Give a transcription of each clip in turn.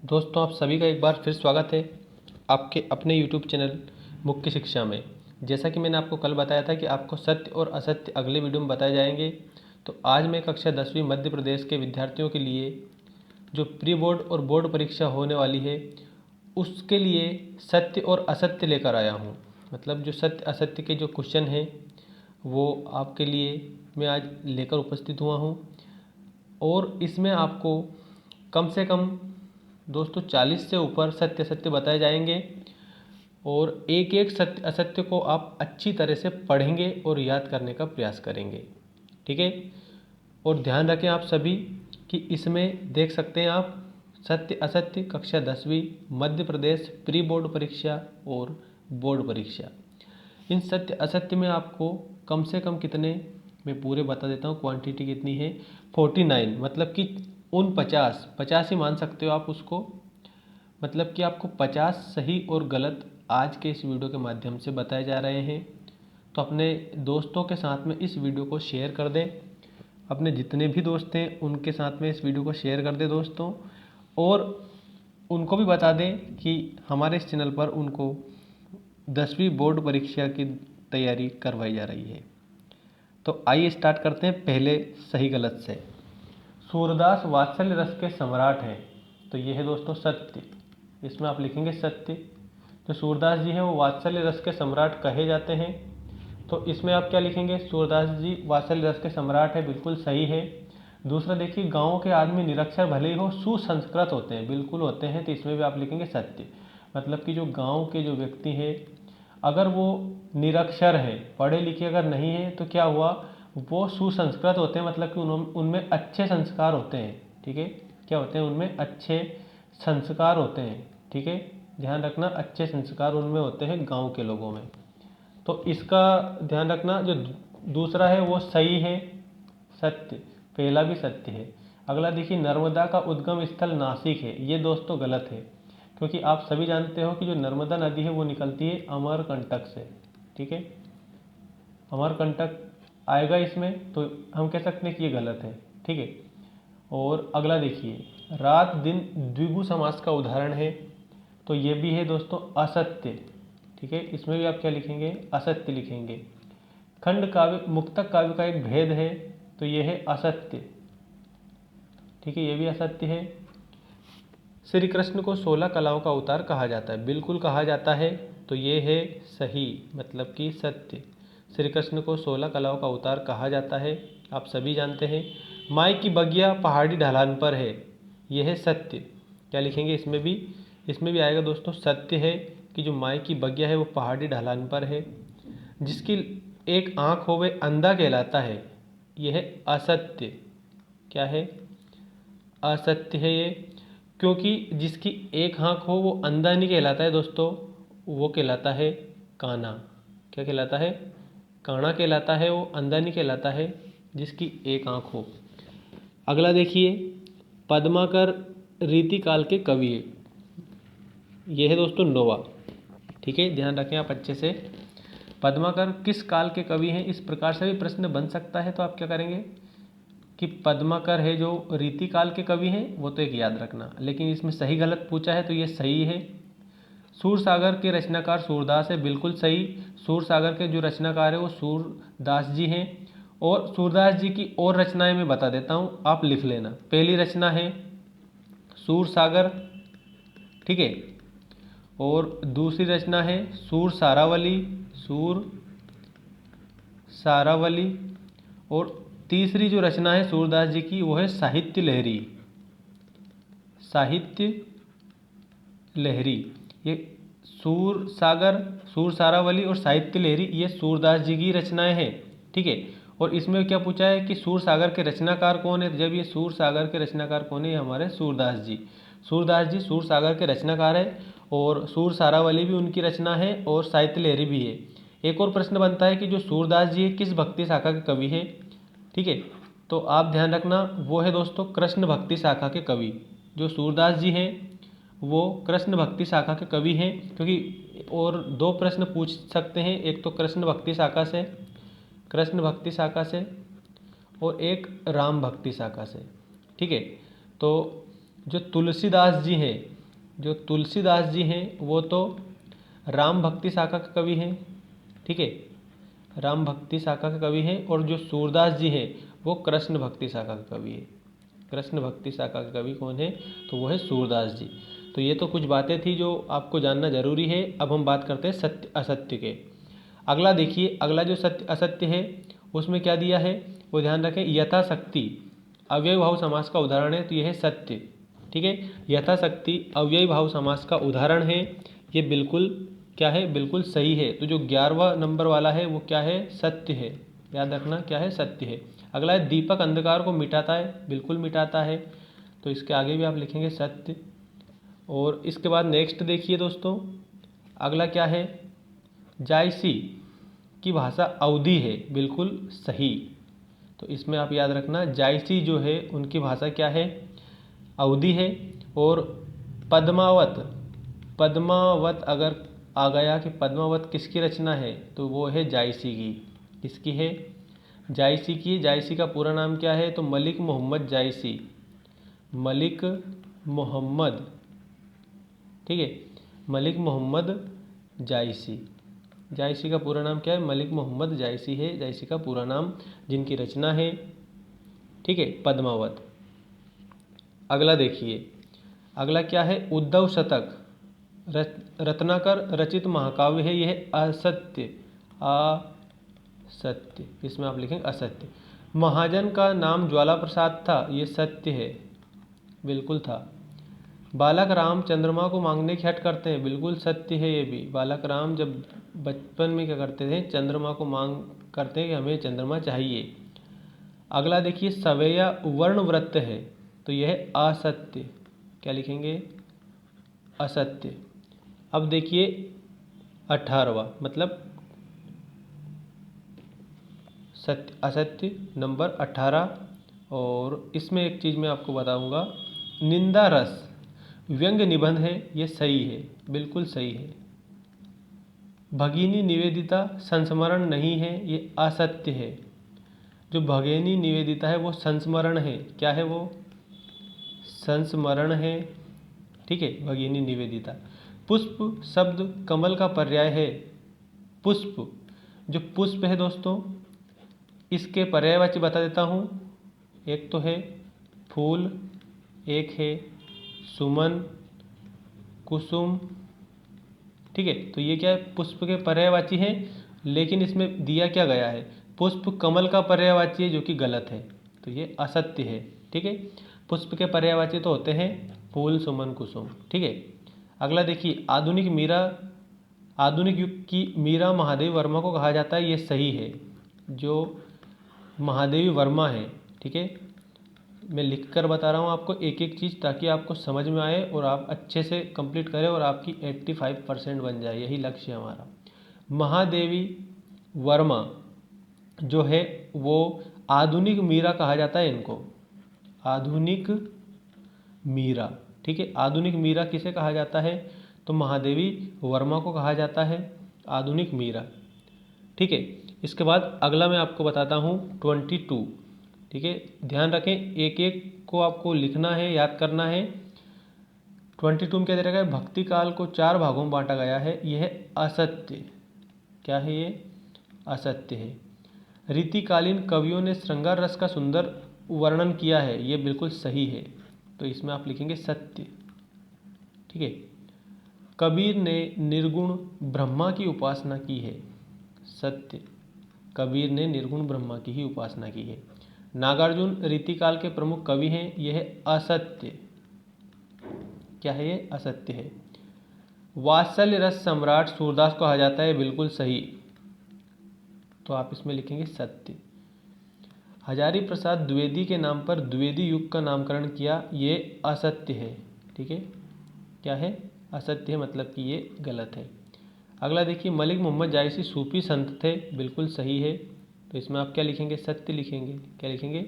दोस्तों, आप सभी का एक बार फिर स्वागत है आपके अपने YouTube चैनल मुख्य शिक्षा में। जैसा कि मैंने आपको कल बताया था कि आपको सत्य और असत्य अगले वीडियो में बताए जाएंगे। तो आज मैं कक्षा 10वीं मध्य प्रदेश के विद्यार्थियों के लिए जो प्री बोर्ड और बोर्ड परीक्षा होने वाली है उसके लिए सत्य और असत्य लेकर आया हूँ। मतलब जो सत्य असत्य के जो क्वेश्चन हैं वो आपके लिए मैं आज लेकर उपस्थित हुआ हूँ। और इसमें आपको कम से कम दोस्तों 40 से ऊपर सत्य असत्य बताए जाएंगे और एक एक सत्य असत्य को आप अच्छी तरह से पढ़ेंगे और याद करने का प्रयास करेंगे। ठीक है। और ध्यान रखें आप सभी कि इसमें देख सकते हैं आप सत्य असत्य कक्षा 10वीं मध्य प्रदेश प्री बोर्ड परीक्षा और बोर्ड परीक्षा। इन सत्य असत्य में आपको कम से कम कितने, मैं पूरे बता देता हूँ क्वांटिटी कितनी है। 49 मतलब कि 50 ही मान सकते हो आप उसको। मतलब कि आपको 50 सही और गलत आज के इस वीडियो के माध्यम से बताए जा रहे हैं। तो अपने दोस्तों के साथ में इस वीडियो को शेयर कर दें। अपने जितने भी दोस्त हैं उनके साथ में इस वीडियो को शेयर कर दें दोस्तों। और उनको भी बता दें कि हमारे इस चैनल पर उनको 10वीं बोर्ड परीक्षा की तैयारी करवाई जा रही है। तो आइए स्टार्ट करते हैं पहले सही गलत से। सूरदास वात्सल्य रस के सम्राट हैं, तो ये है दोस्तों सत्य। इसमें आप लिखेंगे सत्य। जो सूरदास जी हैं वो वात्सल्य रस के सम्राट कहे जाते हैं, तो इसमें आप क्या लिखेंगे, सूरदास जी वात्सल्य रस के सम्राट है, बिल्कुल सही है। दूसरा देखिए, गाँव के आदमी निरक्षर भले ही हो सुसंस्कृत होते हैं, बिल्कुल होते हैं, तो इसमें भी आप लिखेंगे सत्य। मतलब कि जो गाँव के जो व्यक्ति हैं अगर वो निरक्षर है, पढ़े लिखे अगर नहीं है, तो क्या हुआ, वो सुसंस्कृत होते हैं। मतलब कि उनमें अच्छे संस्कार होते हैं। ठीक है, क्या होते हैं, उनमें अच्छे संस्कार होते हैं। ठीक है, ध्यान रखना, अच्छे संस्कार उनमें होते हैं गांव के लोगों में। तो इसका ध्यान रखना। जो दूसरा है वो सही है, सत्य, पहला भी सत्य है। अगला देखिए, नर्मदा का उद्गम स्थल नासिक है, ये दोस्तों गलत है। क्योंकि आप सभी जानते हो कि जो नर्मदा नदी है वो निकलती है अमरकंटक से। ठीक है, अमरकंटक आएगा इसमें, तो हम कह सकते हैं कि ये गलत है। ठीक है। और अगला देखिए, रात दिन द्विगु समास का उदाहरण है, तो ये भी है दोस्तों असत्य। ठीक है, इसमें भी आप क्या लिखेंगे, असत्य लिखेंगे। खंड काव्य मुक्तक काव्य का एक भेद है, तो ये है असत्य। ठीक है, ये भी असत्य है। श्री कृष्ण को 16 कलाओं का अवतार कहा जाता है, बिल्कुल कहा जाता है, तो ये है सही, मतलब कि सत्य। श्री कृष्ण को 16 कलाओं का अवतार कहा जाता है, आप सभी जानते हैं। माई की बगिया पहाड़ी ढलान पर है, यह है सत्य। क्या लिखेंगे इसमें भी आएगा दोस्तों, सत्य है कि जो माई की बगिया है वो पहाड़ी ढलान पर है। जिसकी एक आँख हो वह अंधा कहलाता है, यह है असत्य। क्या है, असत्य है ये। क्योंकि जिसकी एक आँख हो वो अंधा नहीं कहलाता है दोस्तों, वो कहलाता है काना। क्या कहलाता है, काना कहलाता है, वो अंधा नहीं कहलाता है जिसकी एक आँख हो। अगला देखिए, पद्माकर रीतिकाल के कवि है, ये है दोस्तों नोवा। ठीक है, ध्यान रखें आप अच्छे से। पद्माकर किस काल के कवि हैं, इस प्रकार से भी प्रश्न बन सकता है। तो आप क्या करेंगे कि पद्माकर है जो रीतिकाल के कवि हैं, वो तो एक याद रखना, लेकिन इसमें सही गलत पूछा है तो ये सही है। सूरसागर के रचनाकार सूरदास है, बिल्कुल सही। सूरसागर के जो रचनाकार है वो सूरदास जी हैं। और सूरदास जी की और रचनाएं मैं बता देता हूँ, आप लिख लेना। पहली रचना है सूरसागर, ठीक है। और दूसरी रचना है सूर सारावली, सूर सारावली। और तीसरी जो रचना है सूरदास जी की वो है साहित्य लहरी, साहित्य लहरी। ये सूर सागर, सूर सारावली और साहित्य लहरी, ये सूरदास जी की रचनाएं हैं। ठीक है। और इसमें क्या पूछा है कि सूर सागर के रचनाकार कौन है, जब ये सूर सागर के रचनाकार कौन है, ये हमारे सूरदास जी। सूरदास जी सूर सागर के रचनाकार है और सूर सारावली भी उनकी रचना है और साहित्य लहरी भी है। एक और प्रश्न बनता है कि जो सूरदास जी किस भक्ति शाखा के कवि है। ठीक है, तो आप ध्यान रखना, वो है दोस्तों कृष्ण भक्ति शाखा के कवि। जो सूरदास जी हैं वो कृष्ण भक्ति शाखा के कवि हैं। क्योंकि और दो प्रश्न पूछ सकते हैं, एक तो कृष्ण भक्ति शाखा से, कृष्ण भक्ति शाखा से, और एक राम भक्ति शाखा से। ठीक है, तो जो तुलसीदास जी हैं जो तुलसीदास जी हैं वो तो राम भक्ति शाखा के कवि हैं, ठीक है, राम भक्ति शाखा के कवि हैं। और जो सूरदास जी हैं वो कृष्ण भक्ति शाखा के कवि है। कृष्ण भक्ति शाखा के कवि कौन है? तो वो है सूरदास जी। तो ये तो कुछ बातें थी जो आपको जानना जरूरी है। अब हम बात करते हैं सत्य असत्य के। अगला देखिए, अगला जो सत्य असत्य है उसमें क्या दिया है वो ध्यान रखें। यथाशक्ति अव्ययी भाव समास का उदाहरण है, तो यह है सत्य, ठीक है। यथाशक्ति अव्ययी भाव समास का उदाहरण है, ये बिल्कुल क्या है, बिल्कुल सही है। तो जो 11वां नंबर वाला है वो क्या है, सत्य है। याद रखना क्या है, सत्य है। अगला है दीपक अंधकार को मिटाता है, बिल्कुल मिटाता है, तो इसके आगे भी आप लिखेंगे सत्य। और इसके बाद नेक्स्ट देखिए दोस्तों, अगला क्या है, जायसी की भाषा अवधी है, बिल्कुल सही। तो इसमें आप याद रखना जायसी जो है उनकी भाषा क्या है, अवधी है। और पद्मावत, पद्मावत अगर आ गया कि पद्मावत किसकी रचना है तो वो है जायसी की। किसकी है, जायसी की। जायसी का पूरा नाम क्या है तो मलिक मोहम्मद जायसी, मलिक मोहम्मद, ठीक है, मलिक मोहम्मद जायसी। जायसी का पूरा नाम क्या है, मलिक मोहम्मद जायसी है जायसी का पूरा नाम, जिनकी रचना है, ठीक है, पद्मावत। अगला देखिए, अगला क्या है, उद्धव शतक रत्नाकर रचित महाकाव्य है, यह असत्य, असत्य, इसमें आप लिखेंगे असत्य। महाजन का नाम ज्वाला प्रसाद था, ये सत्य है, बिल्कुल था। बालक राम चंद्रमा को मांगने की हट करते हैं, बिल्कुल सत्य है ये भी। बालक राम जब बचपन में क्या करते थे, चंद्रमा को मांग करते हैं कि हमें चंद्रमा चाहिए। अगला देखिए, सवैया वर्ण वृत्त है, तो यह असत्य, क्या लिखेंगे, असत्य। अब देखिए 18वां मतलब सत्य असत्य नंबर 18। और इसमें एक चीज़ मैं आपको बताऊंगा, निंदा रस व्यंग निबंध है, ये सही है, बिल्कुल सही है। भगिनी निवेदिता संस्मरण नहीं है, ये असत्य है। जो भगिनी निवेदिता है वो संस्मरण है, क्या है वो, संस्मरण है, ठीक है, भगिनी निवेदिता। पुष्प शब्द कमल का पर्याय है, पुष्प, जो पुष्प है दोस्तों इसके पर्यायवाची बता देता हूँ। एक तो है फूल, एक है सुमन, कुसुम, ठीक है। तो ये क्या है, पुष्प के पर्यायवाची हैं, लेकिन इसमें दिया क्या गया है, पुष्प कमल का पर्यायवाची है, जो कि गलत है, तो ये असत्य है, ठीक है। पुष्प के पर्यायवाची तो होते हैं फूल, सुमन, कुसुम, ठीक है। अगला देखिए, आधुनिक मीरा, आधुनिक युग की मीरा महादेवी वर्मा को कहा जाता है, ये सही है। जो महादेवी वर्मा है, ठीक है, मैं लिख कर बता रहा हूँ आपको एक एक चीज़, ताकि आपको समझ में आए और आप अच्छे से कंप्लीट करें और आपकी 85% बन जाए, यही लक्ष्य है हमारा। महादेवी वर्मा जो है वो आधुनिक मीरा कहा जाता है इनको, आधुनिक मीरा, ठीक है। आधुनिक मीरा किसे कहा जाता है तो महादेवी वर्मा को कहा जाता है आधुनिक मीरा, ठीक है। इसके बाद अगला मैं आपको बताता हूँ 22, ठीक है। ध्यान रखें, एक एक को आपको लिखना है, याद करना है। 22 में क्या दे रखा है, भक्ति काल को 4 भागों में बांटा गया है, यह असत्य, क्या है ये, असत्य है। रीतिकालीन कवियों ने श्रृंगार रस का सुंदर वर्णन किया है, ये बिल्कुल सही है, तो इसमें आप लिखेंगे सत्य, ठीक है। कबीर ने निर्गुण ब्रह्मा की उपासना की है, सत्य, कबीर ने निर्गुण ब्रह्मा की ही उपासना की है। नागार्जुन रीतिकाल के प्रमुख कवि हैं, यह असत्य, क्या है ये, असत्य है। वात्सल्य रस सम्राट सूरदास को कहा जाता है, बिल्कुल सही, तो आप इसमें लिखेंगे सत्य। हजारी प्रसाद द्विवेदी के नाम पर द्विवेदी युग का नामकरण किया, ये असत्य है, ठीक है, क्या है, असत्य है, मतलब कि ये गलत है। अगला देखिए, मलिक मोहम्मद जायसी सूफी संत थे, बिल्कुल सही है, तो इसमें आप क्या लिखेंगे, सत्य लिखेंगे, क्या लिखेंगे,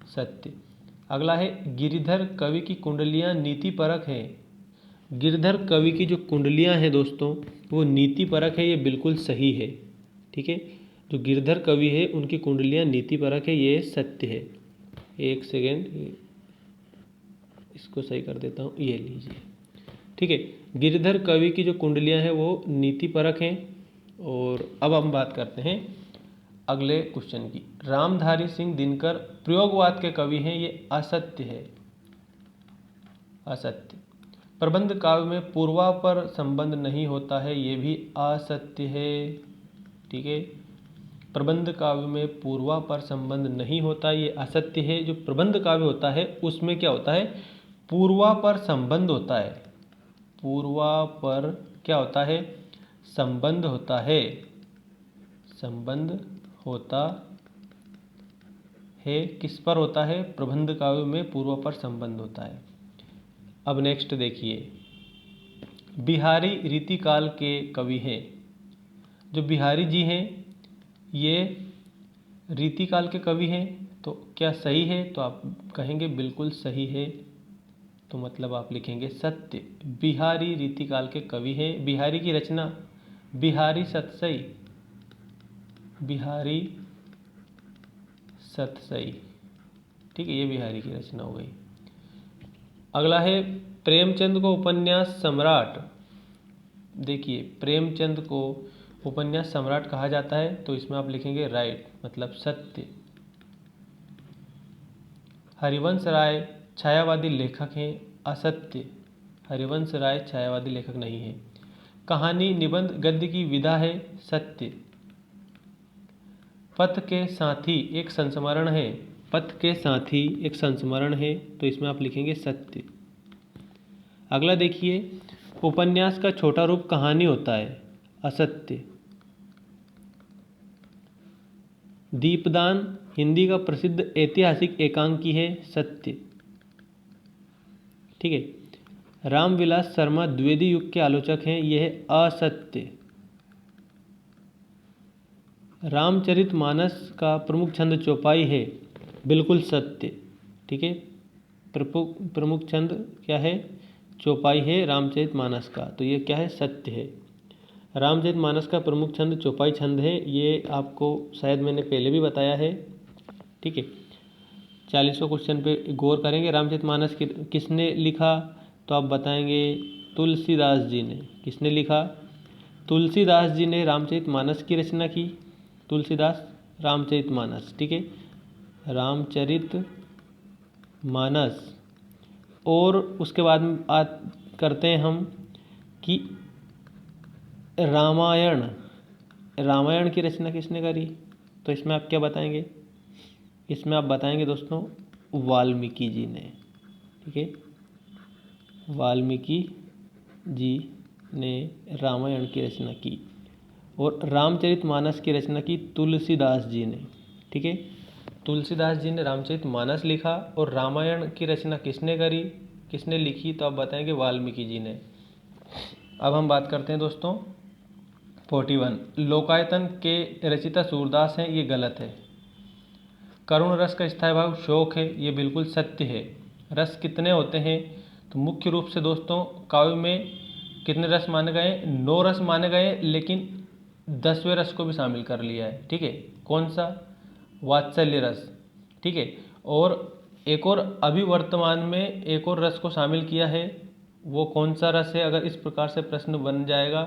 सत्य। अगला है, गिरिधर कवि की कुंडलियाँ नीति परक हैं। गिरिधर कवि की जो कुंडलियाँ हैं दोस्तों वो नीति परक है, ये बिल्कुल सही है, ठीक है। जो गिरधर कवि है उनकी कुंडलियाँ नीति परक है, ये सत्य है। एक सेकेंड इसको सही कर देता हूँ, ये लीजिए, ठीक है। गिरिधर कवि की जो कुंडलियाँ हैं वो नीतिपरक हैं। और अब हम बात करते हैं अगले क्वेश्चन की। रामधारी सिंह दिनकर प्रयोगवाद के कवि हैं, ये असत्य है, असत्य। प्रबंध काव्य में पूर्वापर संबंध नहीं होता है, ये भी असत्य है, ठीक है। प्रबंध काव्य में पूर्वापर संबंध नहीं होता, ये असत्य है। जो प्रबंध काव्य होता है उसमें क्या होता है, पूर्वापर संबंध होता है। पूर्वापर क्या होता है, संबंध होता है, संबंध होता है। किस पर होता है, प्रबंध काव्य में पूर्वापर संबंध होता है। अब नेक्स्ट देखिए, बिहारी रीतिकाल के कवि हैं। जो बिहारी जी हैं ये रीतिकाल के कवि हैं, तो क्या सही है, तो आप कहेंगे बिल्कुल सही है, तो मतलब आप लिखेंगे सत्य। बिहारी रीतिकाल के कवि हैं। बिहारी की रचना बिहारी सतसई, बिहारी सतसई, ठीक है, ये बिहारी की रचना हो गई। अगला है प्रेमचंद को उपन्यास सम्राट। देखिए प्रेमचंद को उपन्यास सम्राट कहा जाता है, तो इसमें आप लिखेंगे राइट, मतलब सत्य। हरिवंश राय छायावादी लेखक हैं, असत्य। हरिवंश राय छायावादी लेखक नहीं है। कहानी निबंध गद्य की विधा है, सत्य। पथ के साथी एक संस्मरण है, पथ के साथी एक संस्मरण है, तो इसमें आप लिखेंगे सत्य। अगला देखिए, उपन्यास का छोटा रूप कहानी होता है, असत्य। दीपदान हिंदी का प्रसिद्ध ऐतिहासिक एकांकी है, सत्य, ठीक है। रामविलास शर्मा द्विवेदी युग के आलोचक हैं, यह है असत्य। रामचरितमानस का प्रमुख छंद चौपाई है, बिल्कुल सत्य, ठीक है। प्रमुख छंद क्या है, चौपाई है रामचरितमानस का, तो ये क्या है, सत्य है। रामचरितमानस का प्रमुख छंद चौपाई छंद है, ये आपको शायद मैंने पहले भी बताया है, ठीक है। 40वें क्वेश्चन पे गौर करेंगे। रामचरितमानस किसने लिखा, तो आप बताएंगे तुलसीदास जी ने। किसने लिखा, तुलसीदास जी ने रामचरितमानस की रचना की। तुलसीदास रामचरितमानस, ठीक है, रामचरितमानस। और उसके बाद बात करते हैं हम कि रामायण, रामायण की रचना किसने करी, तो इसमें आप क्या बताएंगे, इसमें आप बताएंगे दोस्तों वाल्मीकि जी ने, ठीक है। वाल्मीकि जी ने रामायण की रचना की। और रामचरितमानस की रचना की तुलसीदास जी ने, ठीक है। तुलसीदास जी ने रामचरितमानस लिखा और रामायण की रचना किसने करी, किसने लिखी, तो आप बताएंगे वाल्मीकि जी ने। अब हम बात करते हैं दोस्तों 41, लोकायतन के रचिता सूरदास हैं, ये गलत है। करुण रस का स्थायी भाव शोक है, ये बिल्कुल सत्य है। रस कितने होते हैं, तो मुख्य रूप से दोस्तों काव्य में कितने रस माने गए, 9 रस माने गए, लेकिन 10वें रस को भी शामिल कर लिया है, ठीक है। कौन सा, वात्सल्य रस, ठीक है। और एक और अभी वर्तमान में एक और रस को शामिल किया है, वो कौन सा रस है, अगर इस प्रकार से प्रश्न बन जाएगा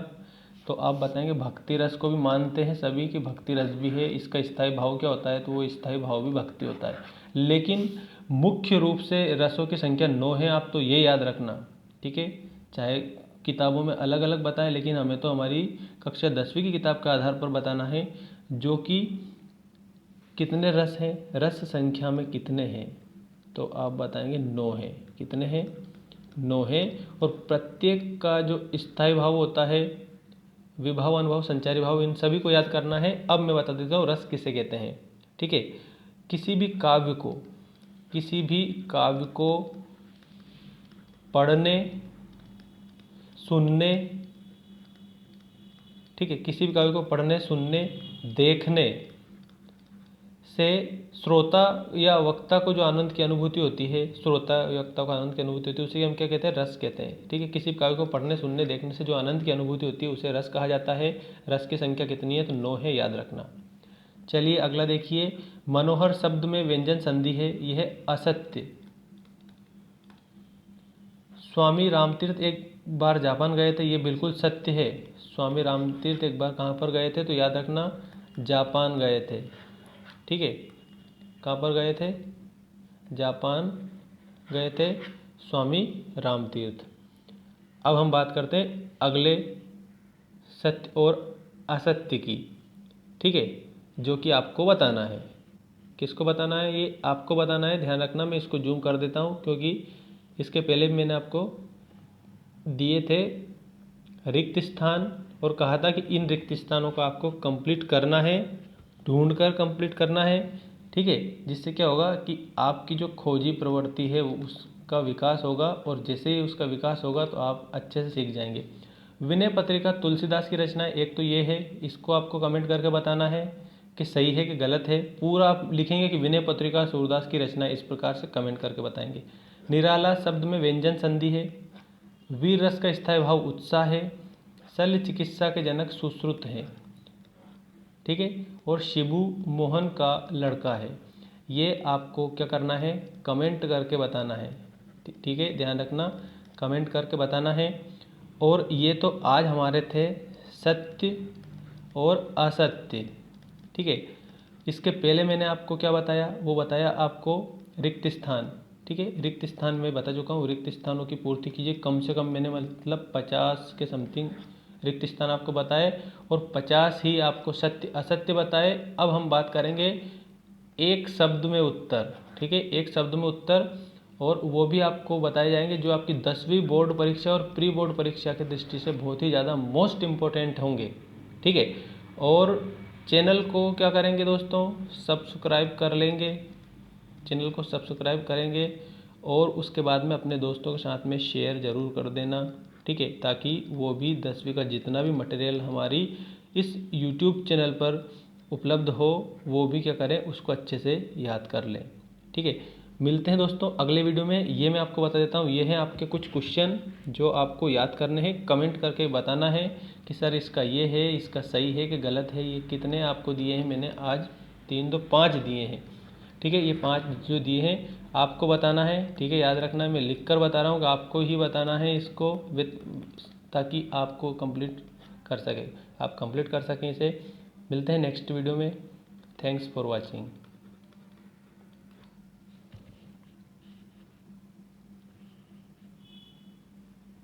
तो आप बताएंगे भक्ति रस को भी मानते हैं सभी कि भक्ति रस भी है। इसका स्थायी भाव क्या होता है, तो वो स्थायी भाव भी भक्ति होता है, लेकिन मुख्य रूप से रसों की संख्या 9 है, आप तो ये याद रखना, ठीक है। चाहे किताबों में अलग अलग बताएं, लेकिन हमें तो हमारी कक्षा 10वीं की किताब के आधार पर बताना है, जो कि कितने रस हैं, रस संख्या में कितने हैं, तो आप बताएंगे 9 है। कितने हैं, 9 है। और प्रत्येक का जो स्थायी भाव होता है, विभाव, अनुभव, संचारी भाव, इन सभी को याद करना है। अब मैं बता देता हूँ रस किसे कहते हैं, ठीक है। किसी भी काव्य को, किसी भी काव्य को पढ़ने, सुनने, ठीक है, किसी भी काव्य को पढ़ने, सुनने, देखने से श्रोता या वक्ता को जो आनंद की अनुभूति होती है, श्रोता वक्ता को आनंद की अनुभूति होती है, उसे हम क्या कहते हैं, रस कहते हैं, ठीक है। किसी काव्य को पढ़ने, सुनने, देखने से जो आनंद की अनुभूति होती है उसे रस कहा जाता है। रस की संख्या कितनी है, तो 9 है, याद रखना। चलिए अगला देखिए, मनोहर शब्द में व्यंजन संधि है, यह है असत्य। स्वामी रामतीर्थ एक बार जापान गए थे, ये बिल्कुल सत्य है। स्वामी रामतीर्थ एक बार कहाँ पर गए थे, तो याद रखना जापान गए थे। ठीक है, कहाँ पर गए थे, जापान गए थे स्वामी रामतीर्थ। अब हम बात करते हैं अगले सत्य और असत्य की। ठीक है, जो कि आपको बताना है। किसको बताना है, ये आपको बताना है। ध्यान रखना, मैं इसको जूम कर देता हूँ क्योंकि इसके पहले भी मैंने आपको दिए थे रिक्त स्थान और कहा था कि इन रिक्त स्थानों को आपको कंप्लीट करना है, ढूंढ कर कंप्लीट करना है। ठीक है, जिससे क्या होगा कि आपकी जो खोजी प्रवृत्ति है उसका विकास होगा, और जैसे ही उसका विकास होगा तो आप अच्छे से सीख जाएंगे। विनय पत्रिका तुलसीदास की रचना है, एक तो ये है, इसको आपको कमेंट करके बताना है कि सही है कि गलत है। पूरा आप लिखेंगे कि विनय पत्रिका सूरदास की रचना है, इस प्रकार से कमेंट करके बताएंगे। निराला शब्द में व्यंजन संधि है। वीर रस का स्थायी भाव उत्साह है। शल्य चिकित्सा के जनक सुश्रुत हैं। ठीक है, और शिबू मोहन का लड़का है। ये आपको क्या करना है, कमेंट करके बताना है। ठीक है, ध्यान रखना, कमेंट करके बताना है। और ये तो आज हमारे थे सत्य और असत्य। ठीक है, इसके पहले मैंने आपको क्या बताया, वो बताया आपको रिक्त स्थान। ठीक है, रिक्त स्थान में बता चुका हूँ, रिक्त स्थानों की पूर्ति कीजिए। कम से कम मैंने मतलब 50 के समथिंग रिक्त स्थान आपको बताए और 50 ही आपको सत्य असत्य बताए। अब हम बात करेंगे एक शब्द में उत्तर। ठीक है, एक शब्द में उत्तर, और वो भी आपको बताए जाएंगे जो आपकी 10वीं बोर्ड परीक्षा और प्री बोर्ड परीक्षा की दृष्टि से बहुत ही ज़्यादा मोस्ट इम्पोर्टेंट होंगे। ठीक है, और चैनल को क्या करेंगे दोस्तों, सब्सक्राइब कर लेंगे, चैनल को सब्सक्राइब करेंगे और उसके बाद में अपने दोस्तों के साथ में शेयर ज़रूर कर देना। ठीक है, ताकि वो भी 10वीं का जितना भी मटेरियल हमारी इस यूट्यूब चैनल पर उपलब्ध हो वो भी क्या करें, उसको अच्छे से याद कर लें। ठीक है, मिलते हैं दोस्तों अगले वीडियो में। ये मैं आपको बता देता हूँ, ये हैं आपके कुछ क्वेश्चन जो आपको याद करने हैं। कमेंट करके बताना है कि सर इसका ये है, इसका सही है कि गलत है। ये कितने आपको दिए हैं मैंने आज, 3 2 5 दिए हैं। ठीक है, ये 5 जो दिए हैं आपको बताना है। ठीक है, याद रखना, मैं लिख कर बता रहा हूँ कि आपको ही बताना है इसको विद, ताकि आपको कंप्लीट कर सके, आप कंप्लीट कर सकें इसे। मिलते हैं नेक्स्ट वीडियो में। Thanks for watching.